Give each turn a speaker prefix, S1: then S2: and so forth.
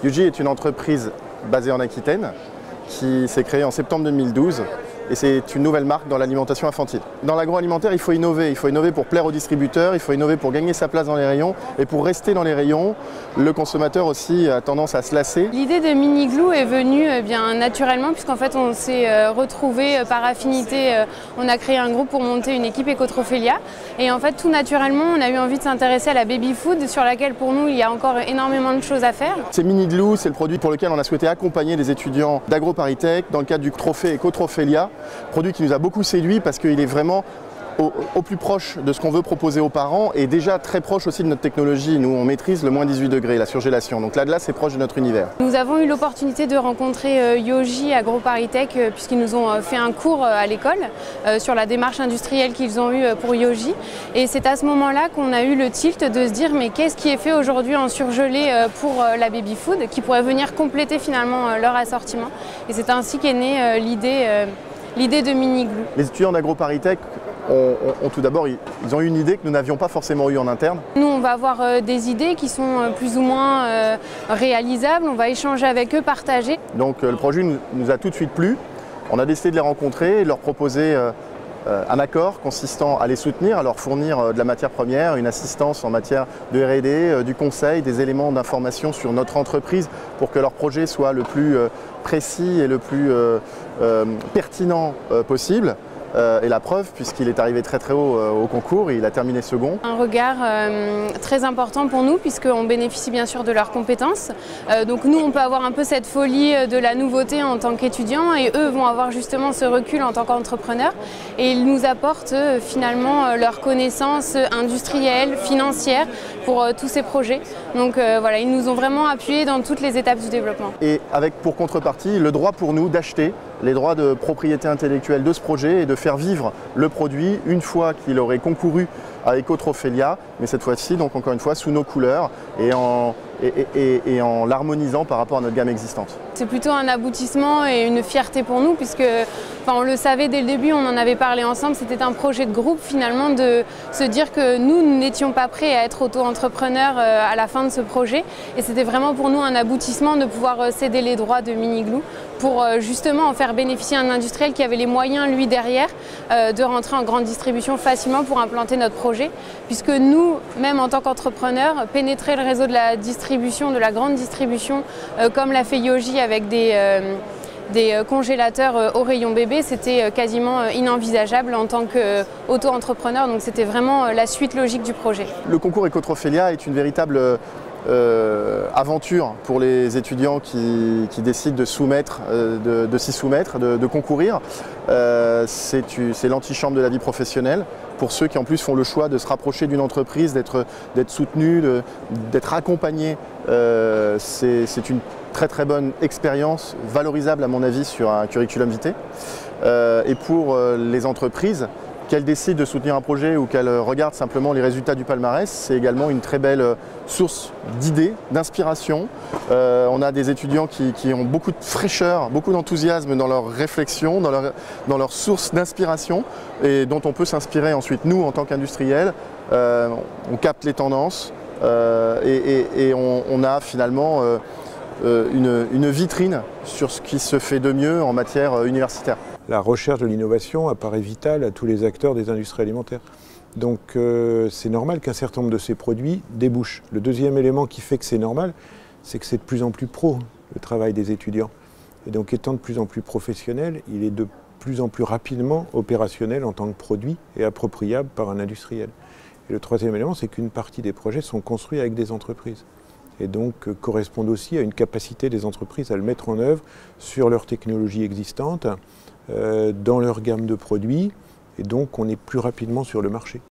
S1: Yuji est une entreprise basée en Aquitaine qui s'est créée en septembre 2012 et c'est une nouvelle marque dans l'alimentation infantile. Dans l'agroalimentaire, il faut innover pour plaire aux distributeurs, il faut innover pour gagner sa place dans les rayons et pour rester dans les rayons, le consommateur aussi a tendance à se lasser.
S2: L'idée de Mini-Glou est venue bien naturellement puisqu'en fait on s'est retrouvés par affinité, on a créé un groupe pour monter une équipe Ecotrophelia et en fait tout naturellement on a eu envie de s'intéresser à la baby food sur laquelle pour nous il y a encore énormément de choses à faire.
S1: C'est Mini-Glou, c'est le produit pour lequel on a souhaité accompagner les étudiants d'AgroParisTech dans le cadre du trophée Ecotrophelia. Produit qui nous a beaucoup séduit parce qu'il est vraiment au plus proche de ce qu'on veut proposer aux parents et déjà très proche aussi de notre technologie. Nous, on maîtrise le moins 18 degrés, la surgélation. Donc là, c'est proche de notre univers.
S2: Nous avons eu l'opportunité de rencontrer Yoji AgroParisTech puisqu'ils nous ont fait un cours à l'école sur la démarche industrielle qu'ils ont eue pour Yoji. Et c'est à ce moment-là qu'on a eu le tilt de se dire mais qu'est-ce qui est fait aujourd'hui en surgelé pour la baby food qui pourrait venir compléter finalement leur assortiment. Et c'est ainsi qu'est née l'idée de Mini-Glou.
S1: Les étudiants d'AgroParisTech ont tout d'abord, ils ont eu une idée que nous n'avions pas forcément eue en interne.
S2: Nous, on va avoir des idées qui sont plus ou moins réalisables, on va échanger avec eux, partager.
S1: Donc le projet nous a tout de suite plu. On a décidé de les rencontrer et de leur proposer un accord consistant à les soutenir, à leur fournir de la matière première, une assistance en matière de R&D, du conseil, des éléments d'information sur notre entreprise pour que leur projet soit le plus précis et le plus pertinent possible. Et la preuve, puisqu'il est arrivé très haut au concours et il a terminé second.
S2: Un regard très important pour nous puisqu'on bénéficie bien sûr de leurs compétences. Donc nous on peut avoir un peu cette folie de la nouveauté en tant qu'étudiants et eux vont avoir justement ce recul en tant qu'entrepreneurs et ils nous apportent finalement leurs connaissances industrielles, financières pour tous ces projets. Donc voilà, ils nous ont vraiment appuyés dans toutes les étapes du développement.
S1: Et avec pour contrepartie le droit pour nous d'acheter les droits de propriété intellectuelle de ce projet et de faire vivre le produit une fois qu'il aurait concouru à Ecotrophelia, mais cette fois-ci, donc encore une fois, sous nos couleurs et en l'harmonisant par rapport à notre gamme existante.
S2: C'est plutôt un aboutissement et une fierté pour nous puisque on le savait dès le début, on en avait parlé ensemble, c'était un projet de groupe finalement de se dire que nous n'étions pas prêts à être auto-entrepreneurs à la fin de ce projet et c'était vraiment pour nous un aboutissement de pouvoir céder les droits de Mini-Glou pour justement en faire bénéficier un industriel qui avait les moyens lui derrière de rentrer en grande distribution facilement pour implanter notre projet puisque nous, même en tant qu'entrepreneurs, pénétrer le réseau de la distribution, de la grande distribution comme l'a fait Yoji avec des congélateurs au rayon bébé, c'était quasiment inenvisageable en tant qu'auto-entrepreneur, donc c'était vraiment la suite logique du projet.
S1: Le concours Ecotrophelia est une véritable aventure pour les étudiants qui décident de s'y soumettre, de concourir. C'est l'antichambre de la vie professionnelle. Pour ceux qui en plus font le choix de se rapprocher d'une entreprise, d'être soutenus, d'être accompagnés, c'est une très bonne expérience, valorisable à mon avis sur un curriculum vitae. Et pour les entreprises, qu'elles décident de soutenir un projet ou qu'elles regardent simplement les résultats du palmarès, c'est également une très belle source d'idées, d'inspiration. On a des étudiants qui ont beaucoup de fraîcheur, beaucoup d'enthousiasme dans leur réflexion, dans leur source d'inspiration et dont on peut s'inspirer ensuite. Nous, en tant qu'industriels, on capte les tendances et on a finalement une vitrine sur ce qui se fait de mieux en matière universitaire.
S3: La recherche de l'innovation apparaît vitale à tous les acteurs des industries alimentaires. Donc c'est normal qu'un certain nombre de ces produits débouchent. Le deuxième élément qui fait que c'est normal, c'est que c'est de plus en plus pro, le travail des étudiants. Et donc étant de plus en plus professionnel, il est de plus en plus rapidement opérationnel en tant que produit et appropriable par un industriel. Et le troisième élément, c'est qu'une partie des projets sont construits avec des entreprises. Et donc correspondent aussi à une capacité des entreprises à le mettre en œuvre sur leurs technologies existantes, dans leur gamme de produits, et donc on est plus rapidement sur le marché.